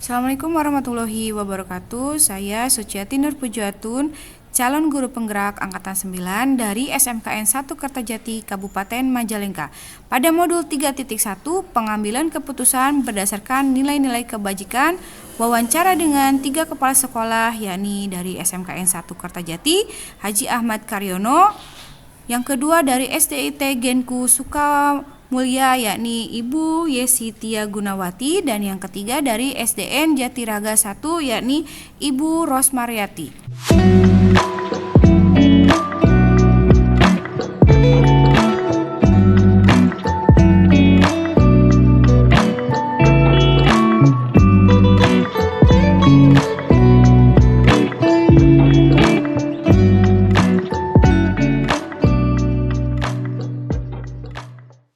Assalamualaikum warahmatullahi wabarakatuh. Saya Suciati Nur Pujuatun, calon guru penggerak angkatan 9 dari SMKN 1 Kertajati, Kabupaten Majalengka. Pada modul 3.1, pengambilan keputusan berdasarkan nilai-nilai kebajikan, wawancara dengan 3 kepala sekolah, yakni dari SMKN 1 Kertajati, Haji Ahmad Karyono. Yang kedua dari SDIT Genku Sukamulya, yakni Ibu Yesi Tia Gunawati, dan yang ketiga dari SDN Jatiraga 1, yakni Ibu Rosmariati.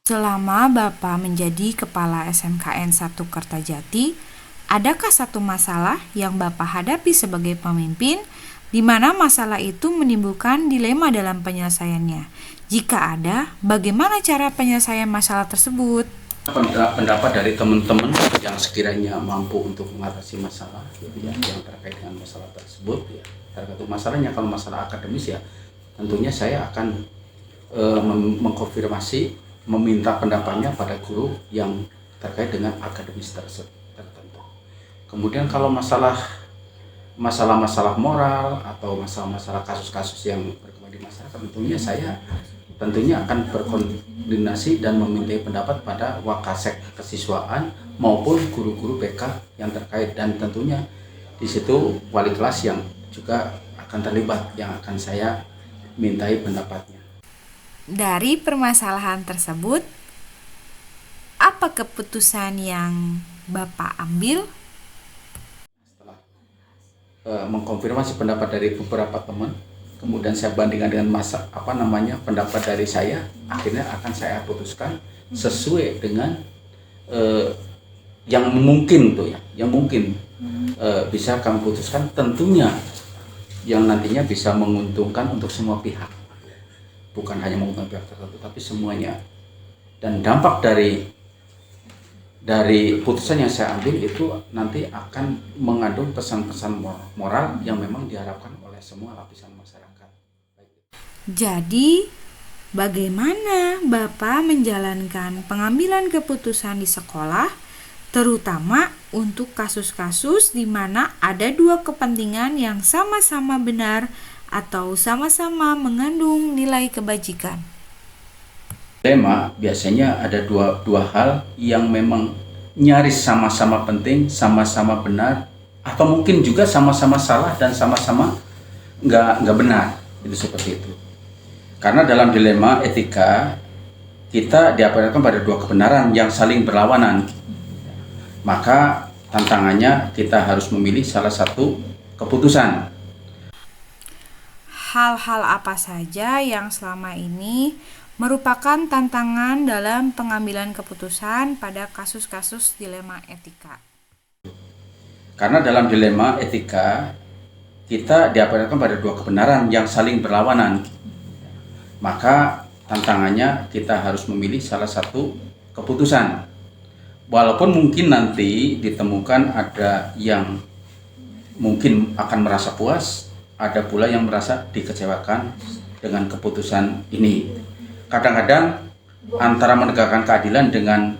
Selama Bapak menjadi Kepala SMKN 1 Kertajati, adakah satu masalah yang Bapak hadapi sebagai pemimpin, di mana masalah itu menimbulkan dilema dalam penyelesaiannya? Jika ada, bagaimana cara penyelesaian masalah tersebut? Pendapat dari teman-teman yang sekiranya mampu untuk mengatasi masalah yang terkait dengan masalah tersebut, tergantung masalahnya. Kalau masalah akademis, tentunya saya akan mengkonfirmasi, meminta pendapatnya pada guru yang terkait dengan akademis tertentu. Kemudian kalau masalah-masalah moral atau masalah-masalah kasus-kasus yang berkembang di masyarakat, tentunya akan berkoordinasi dan meminta pendapat pada wakasek kesiswaan maupun guru-guru BK yang terkait, dan tentunya di situ wali kelas yang juga akan terlibat yang akan saya mintai pendapatnya. Dari permasalahan tersebut, apa keputusan yang Bapak ambil? Setelah mengkonfirmasi pendapat dari beberapa teman, kemudian saya bandingkan dengan pendapat dari saya, akhirnya akan saya putuskan sesuai dengan yang mungkin bisa kami putuskan, tentunya yang nantinya bisa menguntungkan untuk semua pihak. Bukan hanya menguntungkan pihak tertentu, tapi semuanya. Dan dampak dari putusan yang saya ambil itu nanti akan mengandung pesan-pesan moral yang memang diharapkan oleh semua lapisan masyarakat. Jadi, bagaimana Bapak menjalankan pengambilan keputusan di sekolah, terutama untuk kasus-kasus di mana ada dua kepentingan yang sama-sama benar atau sama-sama mengandung nilai kebajikan? Dilema biasanya ada dua hal yang memang nyaris sama-sama penting, sama-sama benar, atau mungkin juga sama-sama salah dan sama-sama nggak benar. Itu seperti itu. Karena dalam dilema etika kita dihadapkan pada dua kebenaran yang saling berlawanan. Maka tantangannya kita harus memilih salah satu keputusan. Hal-hal apa saja yang selama ini merupakan tantangan dalam pengambilan keputusan pada kasus-kasus dilema etika? Karena dalam dilema etika kita dihadapkan pada dua kebenaran yang saling berlawanan. Maka tantangannya kita harus memilih salah satu keputusan. Walaupun mungkin nanti ditemukan ada yang mungkin akan merasa puas, ada pula yang merasa dikecewakan dengan keputusan ini. Kadang-kadang antara menegakkan keadilan dengan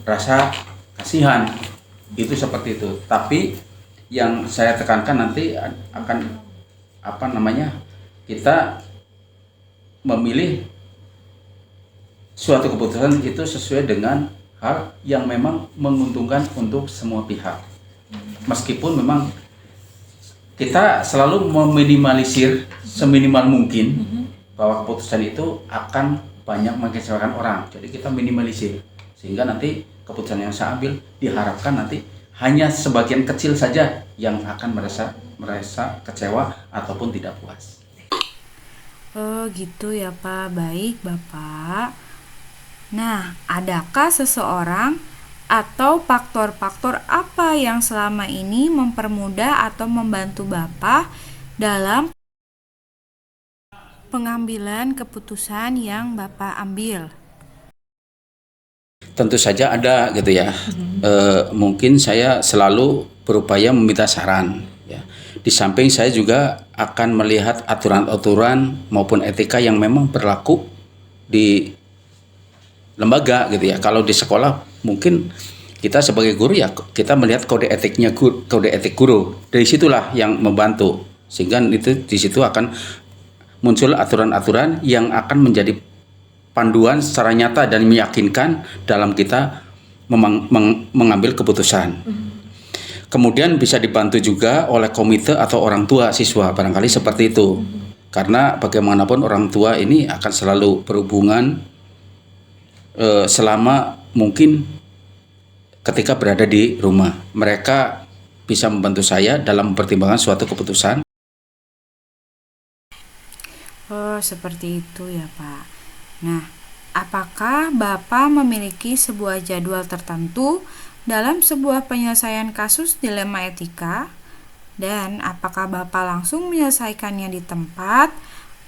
rasa kasihan, itu seperti itu. Tapi yang saya tekankan nanti akan kita memilih suatu keputusan itu sesuai dengan hal yang memang menguntungkan untuk semua pihak. Meskipun memang kita selalu meminimalisir seminimal mungkin bahwa keputusan itu akan banyak mengecewakan orang. Jadi kita minimalisir sehingga nanti keputusan yang saya ambil diharapkan nanti hanya sebagian kecil saja yang akan merasa kecewa ataupun tidak puas. Oh gitu ya Pak, baik Bapak. Nah, adakah seseorang atau faktor-faktor apa yang selama ini mempermudah atau membantu Bapak dalam pengambilan keputusan yang Bapak ambil? Tentu saja ada gitu ya. Mungkin saya selalu berupaya meminta saran. Ya. Di samping saya juga akan melihat aturan-aturan maupun etika yang memang berlaku di lembaga gitu ya. Kalau di sekolah mungkin kita sebagai guru ya kita melihat kode etik guru. Dari situlah yang membantu sehingga itu di situ akan muncul aturan-aturan yang akan menjadi panduan secara nyata dan meyakinkan dalam kita mengambil keputusan. Kemudian bisa dibantu juga oleh komite atau orang tua siswa, barangkali seperti itu. Karena bagaimanapun orang tua ini akan selalu berhubungan selama mungkin ketika berada di rumah. Mereka bisa membantu saya dalam mempertimbangkan suatu keputusan. Oh, seperti itu ya Pak. Nah, apakah Bapak memiliki sebuah jadwal tertentu dalam sebuah penyelesaian kasus dilema etika? Dan apakah Bapak langsung menyelesaikannya di tempat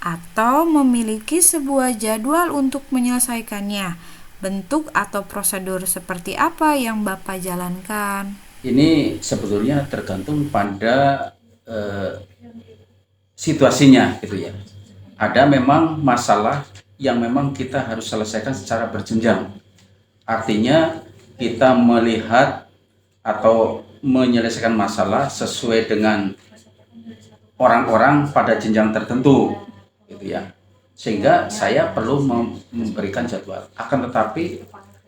atau memiliki sebuah jadwal untuk menyelesaikannya? Bentuk atau prosedur seperti apa yang Bapak jalankan? Ini sebetulnya tergantung pada situasinya gitu ya. Ada memang masalah yang memang kita harus selesaikan secara berjenjang. Artinya kita melihat atau menyelesaikan masalah sesuai dengan orang-orang pada jenjang tertentu gitu ya. Sehingga saya perlu memberikan jadwal. Akan tetapi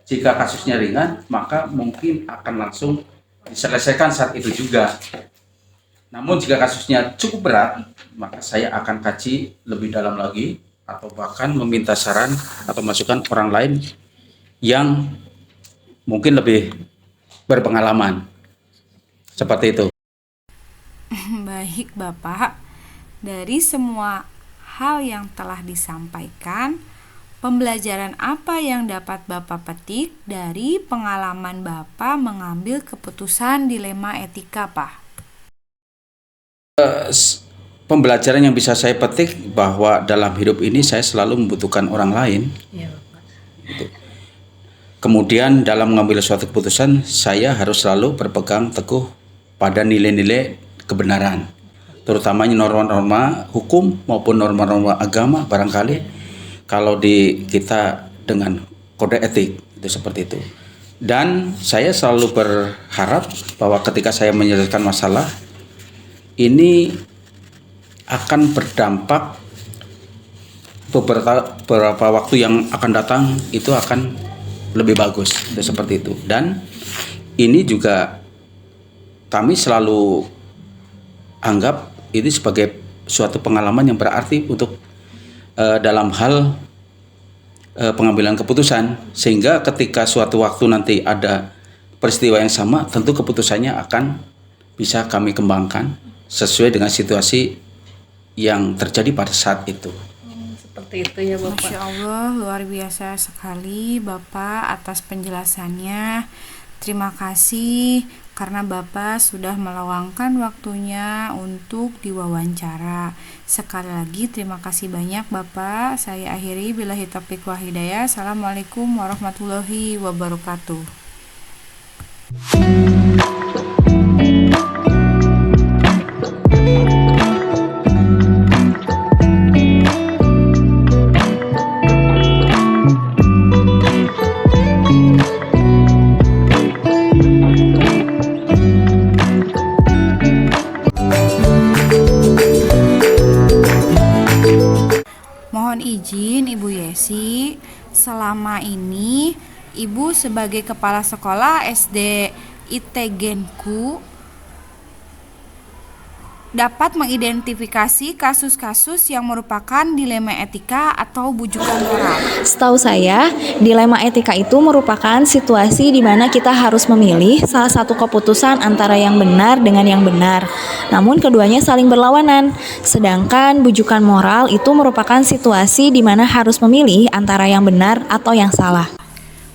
jika kasusnya ringan maka mungkin akan langsung diselesaikan saat itu juga. Namun jika kasusnya cukup berat maka saya akan kaji lebih dalam lagi atau bahkan meminta saran atau masukan orang lain yang mungkin lebih berpengalaman. Seperti itu. Baik Bapak, dari semua hal yang telah disampaikan, pembelajaran apa yang dapat Bapak petik dari pengalaman Bapak mengambil keputusan dilema etika, Pak? Pembelajaran yang bisa saya petik bahwa dalam hidup ini saya selalu membutuhkan orang lain. Ya, Bapak. Gitu. Kemudian dalam mengambil suatu keputusan saya harus selalu berpegang teguh pada nilai-nilai kebenaran, terutamanya norma-norma hukum maupun norma-norma agama barangkali kalau di kita dengan kode etik itu seperti itu. Dan saya selalu berharap bahwa ketika saya menyelesaikan masalah ini akan berdampak beberapa waktu yang akan datang itu akan lebih bagus itu seperti itu. Dan ini juga kami selalu anggap ini sebagai suatu pengalaman yang berarti untuk dalam hal pengambilan keputusan, sehingga ketika suatu waktu nanti ada peristiwa yang sama tentu keputusannya akan bisa kami kembangkan sesuai dengan situasi yang terjadi pada saat itu. Seperti itu ya Bapak. Masya Allah, luar biasa sekali Bapak atas penjelasannya. Terima kasih karena Bapak sudah meluangkan waktunya untuk diwawancara. Sekali lagi terima kasih banyak Bapak. Saya akhiri billahi taufiq wal hidayah. Assalamualaikum warahmatullahi wabarakatuh. Mohon izin Ibu Yesi sih selama ini Ibu sebagai kepala sekolah SD Itegenku dapat mengidentifikasi kasus-kasus yang merupakan dilema etika atau bujukan moral? Setahu saya, dilema etika itu merupakan situasi di mana kita harus memilih salah satu keputusan antara yang benar dengan yang benar. Namun keduanya saling berlawanan. Sedangkan bujukan moral itu merupakan situasi di mana harus memilih antara yang benar atau yang salah.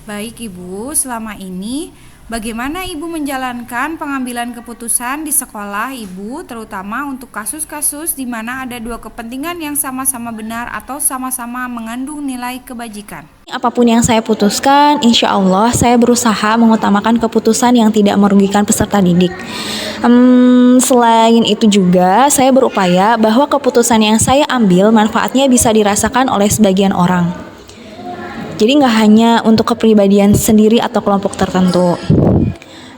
Baik Ibu, selama ini bagaimana Ibu menjalankan pengambilan keputusan di sekolah Ibu, terutama untuk kasus-kasus di mana ada dua kepentingan yang sama-sama benar atau sama-sama mengandung nilai kebajikan? Apapun yang saya putuskan, insya Allah saya berusaha mengutamakan keputusan yang tidak merugikan peserta didik. Selain itu juga, saya berupaya bahwa keputusan yang saya ambil manfaatnya bisa dirasakan oleh sebagian orang. Jadi nggak hanya untuk kepribadian sendiri atau kelompok tertentu.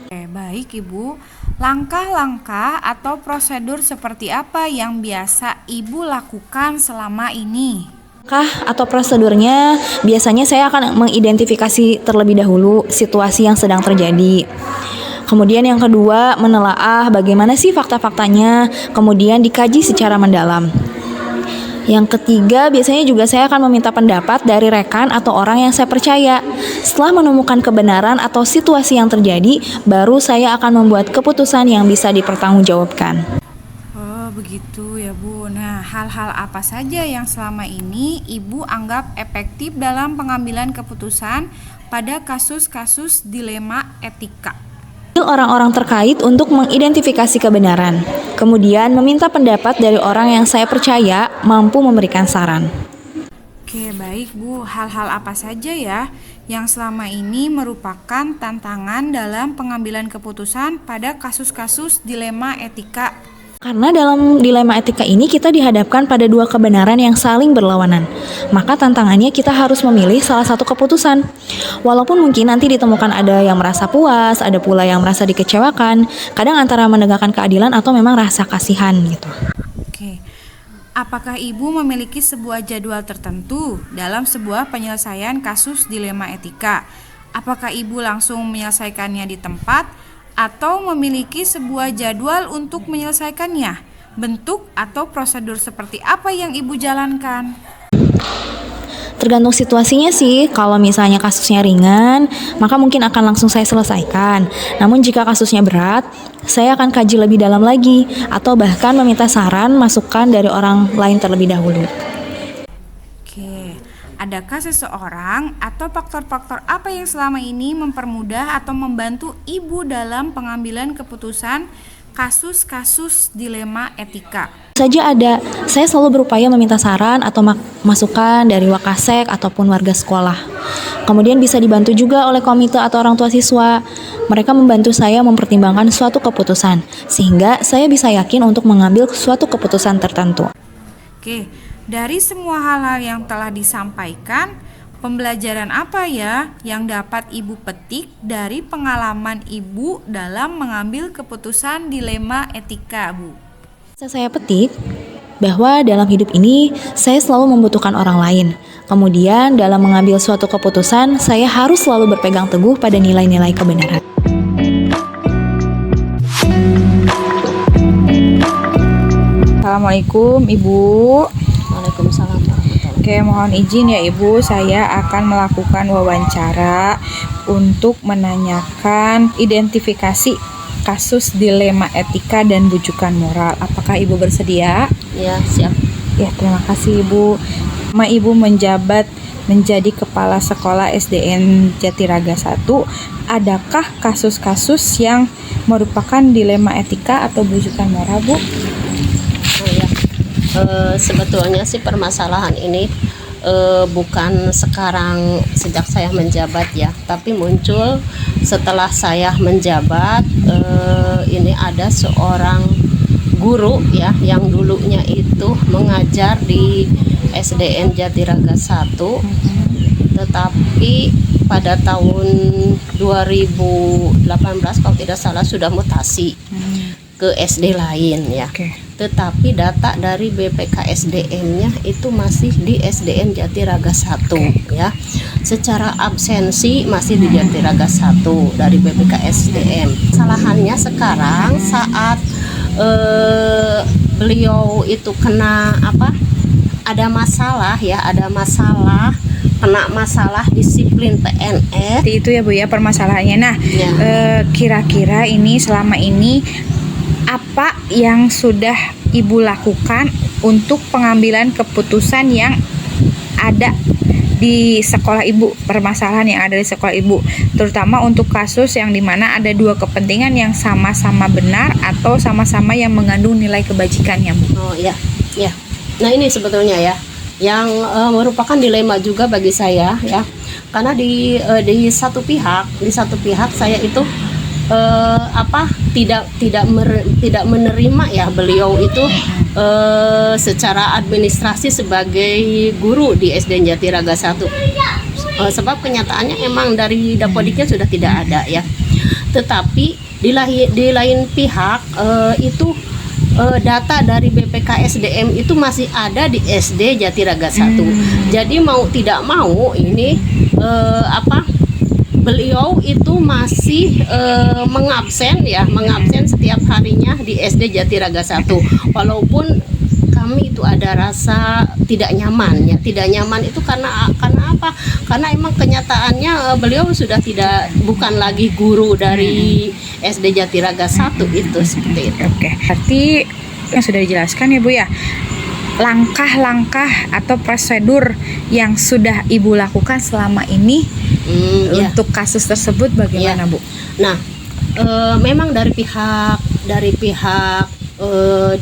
Oke, baik Ibu. Langkah-langkah atau prosedur seperti apa yang biasa Ibu lakukan selama ini? Langkah atau prosedurnya biasanya saya akan mengidentifikasi terlebih dahulu situasi yang sedang terjadi. Kemudian yang kedua, menelaah bagaimana sih fakta-faktanya, kemudian dikaji secara mendalam. Yang ketiga, biasanya juga saya akan meminta pendapat dari rekan atau orang yang saya percaya. Setelah menemukan kebenaran atau situasi yang terjadi, baru saya akan membuat keputusan yang bisa dipertanggungjawabkan. Oh, begitu ya Bu. Nah, hal-hal apa saja yang selama ini Ibu anggap efektif dalam pengambilan keputusan pada kasus-kasus dilema etika? Orang-orang terkait untuk mengidentifikasi kebenaran, kemudian meminta pendapat dari orang yang saya percaya mampu memberikan saran. Oke, baik Bu. Hal-hal apa saja ya yang selama ini merupakan tantangan dalam pengambilan keputusan pada kasus-kasus dilema etika? Karena dalam dilema etika ini kita dihadapkan pada dua kebenaran yang saling berlawanan. Maka tantangannya kita harus memilih salah satu keputusan. Walaupun mungkin nanti ditemukan ada yang merasa puas, ada pula yang merasa dikecewakan. Kadang antara menegakkan keadilan atau memang rasa kasihan gitu. Oke. Apakah Ibu memiliki sebuah jadwal tertentu dalam sebuah penyelesaian kasus dilema etika? Apakah Ibu langsung menyelesaikannya di tempat atau memiliki sebuah jadwal untuk menyelesaikannya? Bentuk atau prosedur seperti apa yang Ibu jalankan? Tergantung situasinya sih. Kalau misalnya kasusnya ringan, maka mungkin akan langsung saya selesaikan. Namun jika kasusnya berat, saya akan kaji lebih dalam lagi atau bahkan meminta saran, masukan dari orang lain terlebih dahulu. Oke. Adakah seseorang atau faktor-faktor apa yang selama ini mempermudah atau membantu Ibu dalam pengambilan keputusan kasus-kasus dilema etika? Saja ada, saya selalu berupaya meminta saran atau masukan dari Wakasek ataupun warga sekolah. Kemudian bisa dibantu juga oleh komite atau orang tua siswa. Mereka membantu saya mempertimbangkan suatu keputusan, sehingga saya bisa yakin untuk mengambil suatu keputusan tertentu. Oke, dari semua hal-hal yang telah disampaikan, pembelajaran apa ya yang dapat Ibu petik dari pengalaman Ibu dalam mengambil keputusan dilema etika, Bu? Saya petik bahwa dalam hidup ini saya selalu membutuhkan orang lain. Kemudian dalam mengambil suatu keputusan, saya harus selalu berpegang teguh pada nilai-nilai kebenaran. Assalamualaikum Ibu. Waalaikumsalam. Oke, mohon izin ya Ibu, saya akan melakukan wawancara untuk menanyakan identifikasi kasus dilema etika dan bujukan moral. Apakah Ibu bersedia? Ya, siap. Ya, terima kasih Ibu. Sama Ibu menjabat menjadi Kepala Sekolah SDN Jatiraga 1, adakah kasus-kasus yang merupakan dilema etika atau bujukan moral, Bu? Oh ya. Sebetulnya sih permasalahan ini bukan sekarang sejak saya menjabat ya, tapi muncul setelah saya menjabat. Ini ada seorang guru ya yang dulunya itu mengajar di SDN Jatiraga 1, tetapi pada tahun 2018 kalau tidak salah sudah mutasi ke SD lain ya. tetapi data dari BPKSDM-nya itu masih di SDN Jatiraga 1 ya. Secara absensi masih di Jatiraga 1 dari BPKSDM. Kesalahannya sekarang saat beliau itu kena ada masalah ya, kena masalah disiplin PNS. Seperti itu ya Bu ya permasalahannya. Nah, Ya. kira-kira ini selama ini apa yang sudah Ibu lakukan untuk pengambilan keputusan yang ada di sekolah Ibu, permasalahan yang ada di sekolah Ibu, terutama untuk kasus yang dimana ada dua kepentingan yang sama-sama benar atau sama-sama yang mengandung nilai kebajikannya Bu? Oh ya, ya. Nah ini sebetulnya ya, yang merupakan dilema juga bagi saya ya, karena di satu pihak saya itu tidak menerima ya beliau itu secara administrasi sebagai guru di SDN Jatiraga 1. Sebab kenyataannya emang dari Dapodiknya sudah tidak ada ya. Tetapi di lain pihak itu data dari BPKSDM itu masih ada di SD Jatiraga 1. Jadi mau tidak mau ini beliau itu masih mengabsen setiap harinya di SD Jatiraga 1. Walaupun kami itu ada rasa tidak nyaman ya. Tidak nyaman itu karena apa? Karena emang kenyataannya beliau sudah bukan lagi guru dari SD Jatiraga 1 itu seperti itu. Oke, berarti yang sudah dijelaskan ya Bu ya, langkah-langkah atau prosedur yang sudah Ibu lakukan selama ini Ya. untuk kasus tersebut bagaimana Bu? Nah, memang dari pihak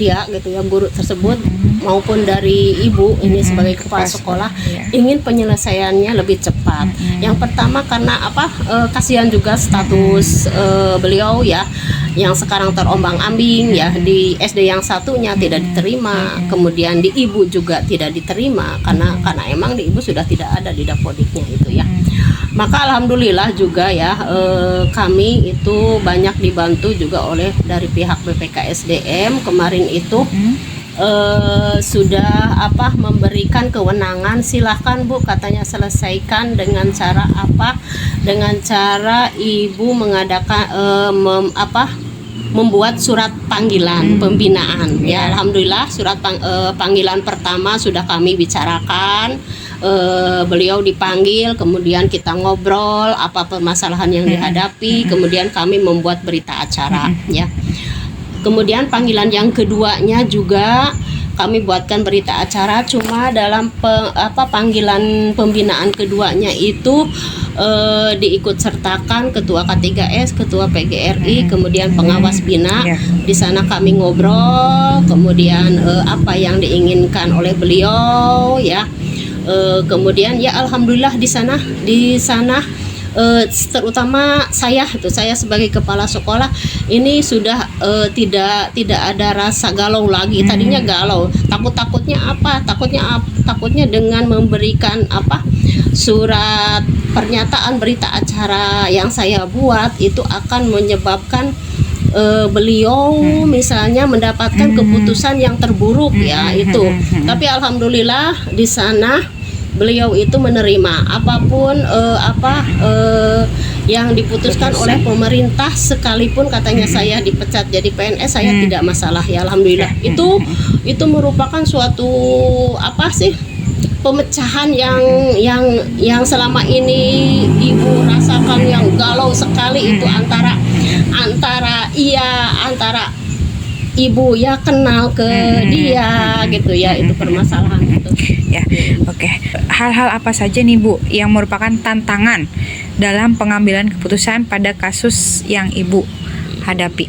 dia gitu ya, guru tersebut maupun dari Ibu ini sebagai kepala sekolah ingin penyelesaiannya lebih cepat. Yang pertama karena kasihan juga status beliau ya, yang sekarang terombang-ambing ya, di SD yang satunya tidak diterima, kemudian di Ibu juga tidak diterima karena emang di Ibu sudah tidak ada di Dapodiknya itu ya. Maka alhamdulillah juga ya, kami itu banyak dibantu juga oleh dari pihak BPKSDM kemarin itu sudah memberikan kewenangan, silahkan Bu katanya selesaikan dengan cara dengan cara Ibu mengadakan membuat surat panggilan pembinaan ya. Alhamdulillah surat panggilan pertama sudah kami bicarakan. Beliau dipanggil, kemudian kita ngobrol apa permasalahan yang dihadapi, kemudian kami membuat berita acara ya. Kemudian panggilan yang keduanya juga kami buatkan berita acara, cuma dalam panggilan pembinaan keduanya itu diikut sertakan ketua K3S, ketua PGRI, kemudian pengawas bina. Di sana kami ngobrol, kemudian apa yang diinginkan oleh beliau ya. Kemudian ya alhamdulillah di sana terutama saya sebagai kepala sekolah ini sudah tidak ada rasa galau lagi. Tadinya galau, takutnya dengan memberikan surat pernyataan berita acara yang saya buat itu akan menyebabkan beliau misalnya mendapatkan keputusan yang terburuk ya itu. Tapi alhamdulillah di sana beliau itu menerima apapun yang diputuskan oleh pemerintah, sekalipun katanya saya dipecat jadi PNS saya tidak masalah ya alhamdulillah. Itu merupakan suatu pemecahan yang selama ini Ibu rasakan yang galau sekali itu antara Ibu ya kenal ke dia gitu ya, itu permasalahan itu. Ya, oke. Hal-hal apa saja nih Bu yang merupakan tantangan dalam pengambilan keputusan pada kasus yang Ibu hadapi?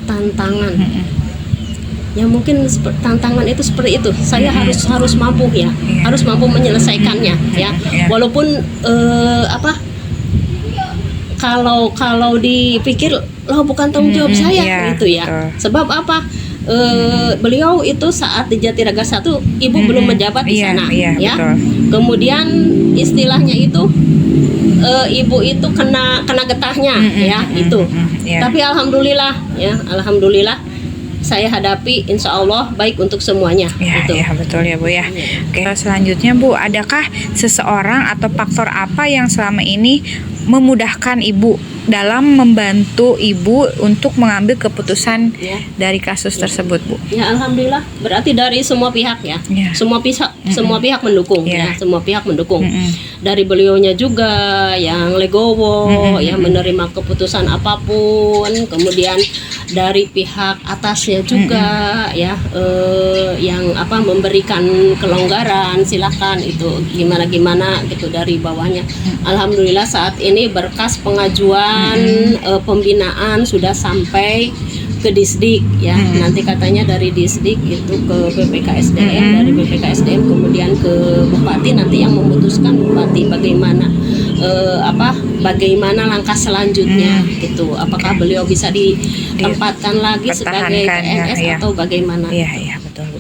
Tantangan. Ya mungkin tantangan itu seperti itu. Saya harus mampu ya, harus mampu menyelesaikannya ya. Walaupun kalau dipikir bukan tanggung jawab saya gitu ya. Sebab apa? Beliau itu saat di Jatiraga 1 Ibu belum menjabat di sana ya. Betul. Kemudian istilahnya itu Ibu itu kena getahnya ya itu. Tapi alhamdulillah saya hadapi, insya Allah baik untuk semuanya. Ya, Gitu. ya betul ya Bu ya. Oke, selanjutnya Bu, adakah seseorang atau faktor apa yang selama ini memudahkan Ibu dalam membantu Ibu untuk mengambil keputusan Ya. dari kasus tersebut Bu? Ya, alhamdulillah, berarti dari semua pihak ya. Ya. Semua pihak mendukung Ya. ya, semua pihak mendukung. Mm-mm. Dari beliaunya juga yang legowo ya, menerima keputusan apapun, kemudian dari pihak atasnya juga ya, yang memberikan kelonggaran, silakan itu gimana gitu dari bawahnya. Alhamdulillah saat ini berkas pengajuan pembinaan sudah sampai ke Disdik ya. Nanti katanya dari Disdik itu ke BPKSDM, dari BPKSDM kemudian ke Bupati, nanti yang memutuskan Bupati bagaimana bagaimana langkah selanjutnya gitu. Apakah beliau bisa ditempatkan lagi sebagai Pertahankan, PNS ya. atau bagaimana? Iya, iya betul Bu.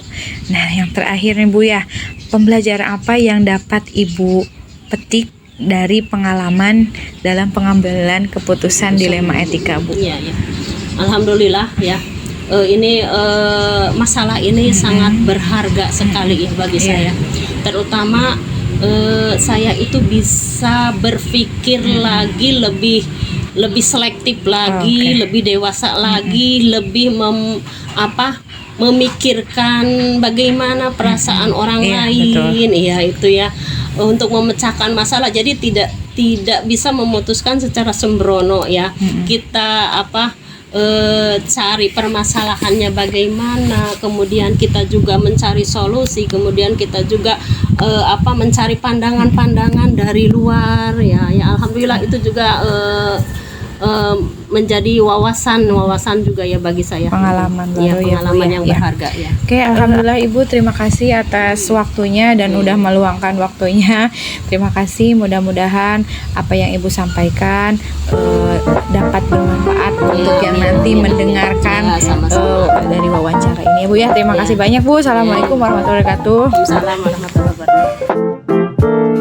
Nah, yang terakhir nih Bu ya, pembelajaran apa yang dapat Ibu petik dari pengalaman dalam pengambilan keputusan dilema etika Bu? Iya, ya. Alhamdulillah ya. Ini masalah ini sangat berharga sekali ya bagi saya. Terutama saya itu bisa berpikir lagi lebih selektif lagi, lebih dewasa lagi, lebih memikirkan bagaimana perasaan orang Iya, lain. Iya, itu ya. Untuk memecahkan masalah. Jadi tidak bisa memutuskan secara sembrono ya. Kita cari permasalahannya bagaimana, kemudian kita juga mencari solusi, kemudian kita juga mencari pandangan-pandangan dari luar ya. Alhamdulillah itu juga menjadi wawasan juga ya bagi saya. Pengalaman baru ya, ya, Bu, pengalaman ya. yang Ya. berharga ya. Oke, alhamdulillah Ibu, terima kasih atas waktunya dan udah meluangkan waktunya. Terima kasih, mudah-mudahan apa yang Ibu sampaikan dapat bermanfaat untuk yang nanti mendengarkan Ya, sama-sama. dari wawancara ini ya Bu ya. Terima kasih banyak Bu. Assalamualaikum warahmatullahi wabarakatuh. Waalaikumsalam warahmatullahi wabarakatuh.